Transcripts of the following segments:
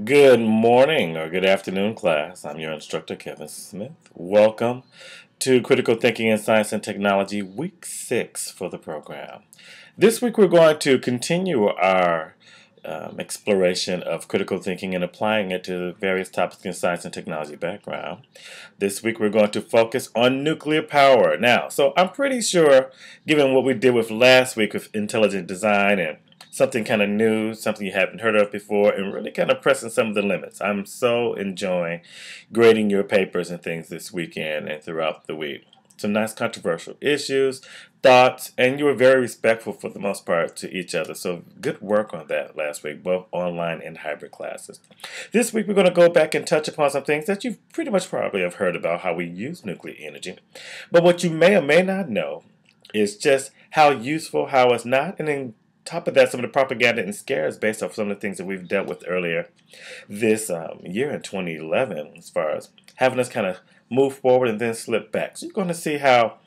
Good morning or good afternoon, class. I'm your instructor, Kevin Smith. Welcome to Critical Thinking in Science and Technology, Week 6 for the program. This week we're going to continue our exploration of critical thinking and applying it to various topics in science and technology background. This week we're going to focus on nuclear power. Now, so I'm pretty sure, given what we did with last week with intelligent design and something kind of new, something you haven't heard of before, and really kind of pressing some of the limits. I'm so enjoying grading your papers and things this weekend and throughout the week. Some nice controversial issues, thoughts, and you were very respectful for the most part to each other. So good work on that last week, both online and hybrid classes. This week we're going to go back and touch upon some things that you pretty much probably have heard about how we use nuclear energy. But what you may or may not know is just how useful, how it's not, and then top of that, some of the propaganda and scares based off some of the things that we've dealt with earlier this year in 2011, as far as having us kind of move forward and then slip back. So you're going to see how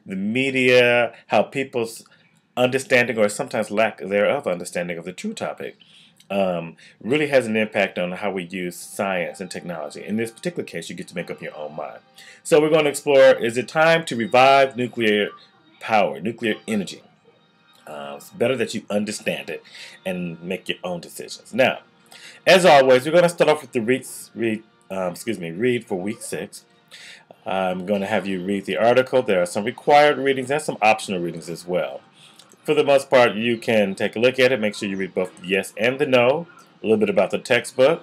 the media, how people's understanding or sometimes lack thereof understanding of the true topic really has an impact on how we use science and technology. In this particular case, you get to make up your own mind. So we're going to explore, is it time to revive nuclear power, nuclear energy? It's better that you understand it and make your own decisions. Now, as always, we're going to start off with the read for week 6. I'm going to have you read the article. There are some required readings and some optional readings as well. For the most part, you can take a look at it. Make sure you read both the yes and the no, a little bit about the textbook.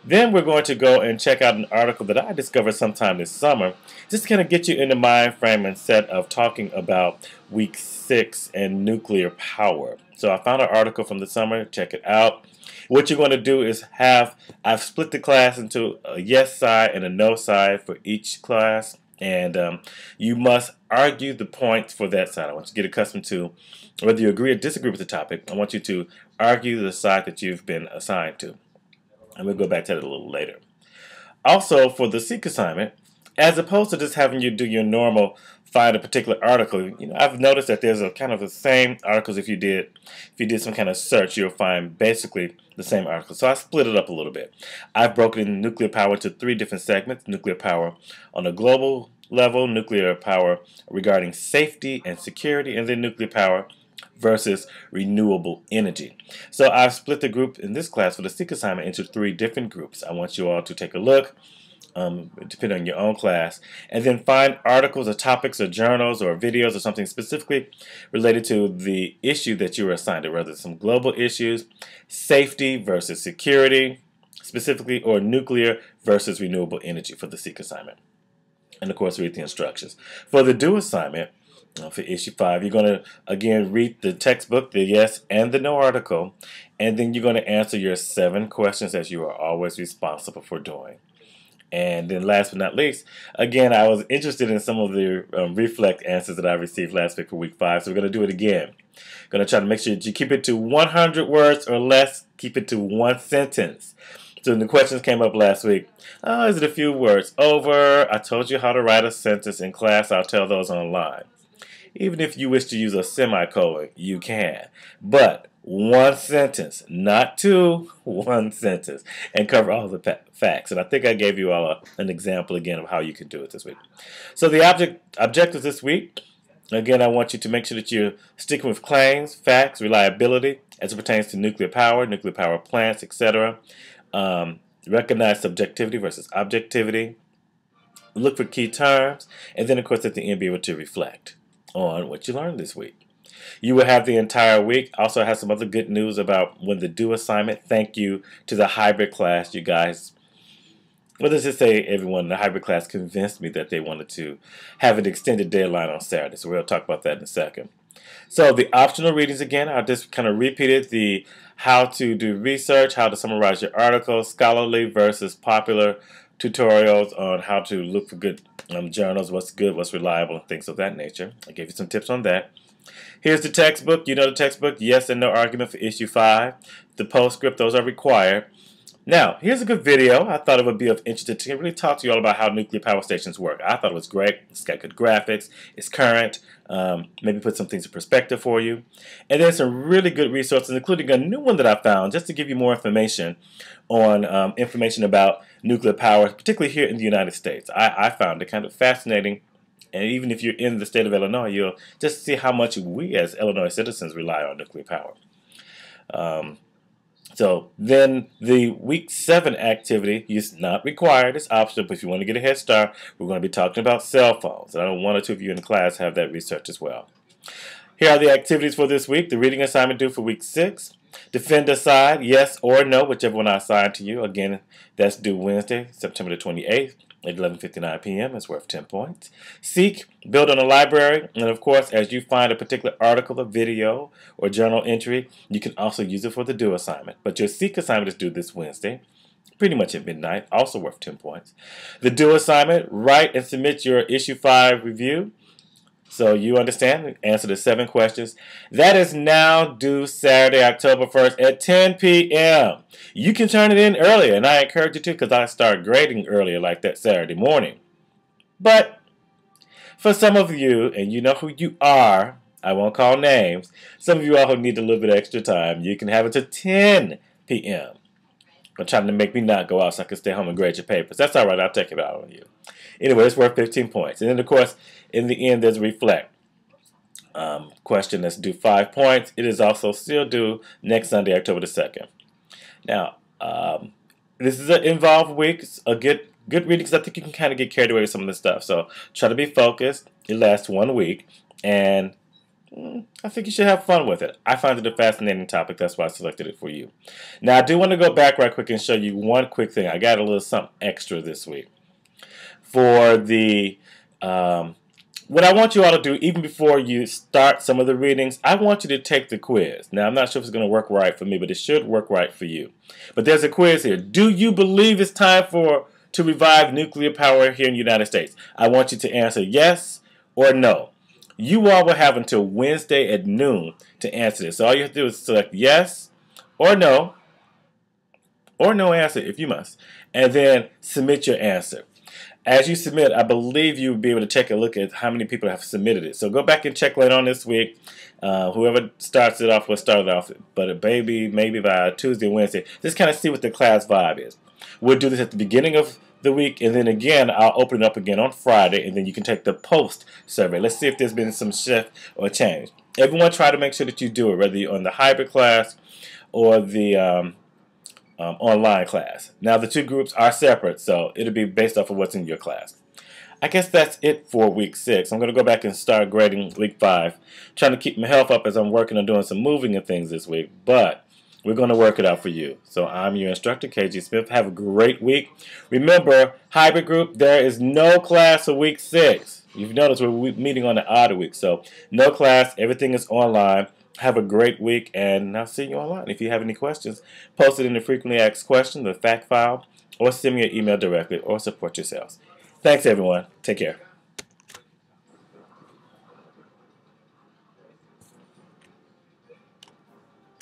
Then we're going to go and check out an article that I discovered sometime this summer, just to kind of get you in the mind frame and set of talking about week 6 and nuclear power. So I found an article from the summer. Check it out. What you're going to do is I've split the class into a yes side and a no side for each class. And you must argue the points for that side. I want you to get accustomed to, whether you agree or disagree with the topic, I want you to argue the side that you've been assigned to. And we'll go back to that a little later. Also, for the Seek assignment, as opposed to just having you do your normal find a particular article, I've noticed that there's a kind of the same articles. If you did some kind of search, you'll find basically the same article. So I split it up a little bit. I've broken nuclear power into 3 different segments: nuclear power on a global level, nuclear power regarding safety and security, and then nuclear power versus renewable energy. So I've split the group in this class for the Seek assignment into 3 different groups. I want you all to take a look, depending on your own class, and then find articles or topics or journals or videos or something specifically related to the issue that you were assigned to, whether it's some global issues, safety versus security specifically, or nuclear versus renewable energy for the Seek assignment. And of course, read the instructions. For the Do assignment, for issue 5, you're going to, again, read the textbook, the yes and the no article, and then you're going to answer your 7 questions as you are always responsible for doing. And then last but not least, again, I was interested in some of the reflect answers that I received last week for week 5, so we're going to do it again. Going to try to make sure that you keep it to 100 words or less, keep it to 1 sentence. So when the questions came up last week, is it a few words? Over. I told you how to write a sentence in class. I'll tell those online. Even if you wish to use a semicolon, you can. But 1 sentence, not 2, 1 sentence, and cover all the facts. And I think I gave you all an example again of how you can do it this week. So the objectives this week, again, I want you to make sure that you're sticking with claims, facts, reliability, as it pertains to nuclear power plants, etc. Recognize subjectivity versus objectivity. Look for key terms, and then, of course, at the end, be able to reflect on what you learned this week. You will have the entire week. Also have some other good news about when the Do assignment. Thank you to the hybrid class. You guys, well, let's just say everyone in the hybrid class convinced me that they wanted to have an extended deadline on Saturday. So we'll talk about that in a second. So the optional readings again, I just kind of repeated the how to do research, how to summarize your articles, scholarly versus popular tutorials on how to look for good journals, what's good, what's reliable, and things of that nature. I gave you some tips on that. Here's the textbook. You know the textbook, yes and no argument for issue 5. The postscript, those are required. Now, here's a good video. I thought it would be of interest to really talk to you all about how nuclear power stations work. I thought it was great. It's got good graphics. It's current. Maybe put some things in perspective for you. And there's some really good resources, including a new one that I found just to give you more information on information about nuclear power, particularly here in the United States. I found it kind of fascinating. And even if you're in the state of Illinois, you'll just see how much we as Illinois citizens rely on nuclear power. So then the week 7 activity is not required, it's optional, but if you want to get a head start, we're going to be talking about cell phones. And I know one or two of you in the class have that research as well. Here are the activities for this week. The reading assignment due for week 6. Defend a side, yes or no, whichever one I assign to you. Again, that's due Wednesday, September the 28th. At 11:59 p.m. It's worth 10 points. Seek, build on a library, and of course, as you find a particular article, a video, or journal entry, you can also use it for the due assignment. But your seek assignment is due this Wednesday, pretty much at midnight, also worth 10 points. The due assignment, write and submit your issue 5 review. So you understand, answer the 7 questions. That is now due Saturday, October 1st at 10 p.m. You can turn it in earlier, and I encourage you to because I start grading earlier like that Saturday morning. But for some of you, and you know who you are, I won't call names, some of you all who need a little bit extra time, you can have it to 10 p.m. I'm trying to make me not go out so I can stay home and grade your papers. That's all right. I'll take it out on you. Anyway, it's worth 15 points. And then, of course, in the end, there's a reflect question that's due 5 points. It is also still due next Sunday, October the 2nd. Now, this is an involved week. It's a good reading because I think you can kind of get carried away with some of this stuff. So try to be focused. It lasts 1 week. And I think you should have fun with it. I find it a fascinating topic. That's why I selected it for you. Now, I do want to go back right quick and show you one quick thing. I got a little something extra this week. For the, what I want you all to do, even before you start some of the readings, I want you to take the quiz. Now, I'm not sure if it's going to work right for me, but it should work right for you. But there's a quiz here. Do you believe it's time to revive nuclear power here in the United States? I want you to answer yes or no. You all will have until Wednesday at noon to answer this. So all you have to do is select yes or no answer if you must, and then submit your answer. As you submit, I believe you'll be able to take a look at how many people have submitted it. So go back and check later on this week. Whoever starts it off will start it off, but maybe by Tuesday, Wednesday, just kind of see what the class vibe is. We'll do this at the beginning of the week, and then again, I'll open it up again on Friday, and then you can take the post survey. Let's see if there's been some shift or change. Everyone try to make sure that you do it, whether you're on the hybrid class or the online class. Now, the 2 groups are separate, so it'll be based off of what's in your class. I guess that's it for week 6. I'm going to go back and start grading week 5, trying to keep my health up as I'm working on doing some moving and things this week, but we're going to work it out for you. So I'm your instructor, KG Smith. Have a great week. Remember, hybrid group, there is no class for week 6. You've noticed we're meeting on the odd week, so no class. Everything is online. Have a great week, and I'll see you online. If you have any questions, post it in the frequently asked questions, the fact file, or send me an email directly, or support yourselves. Thanks, everyone. Take care.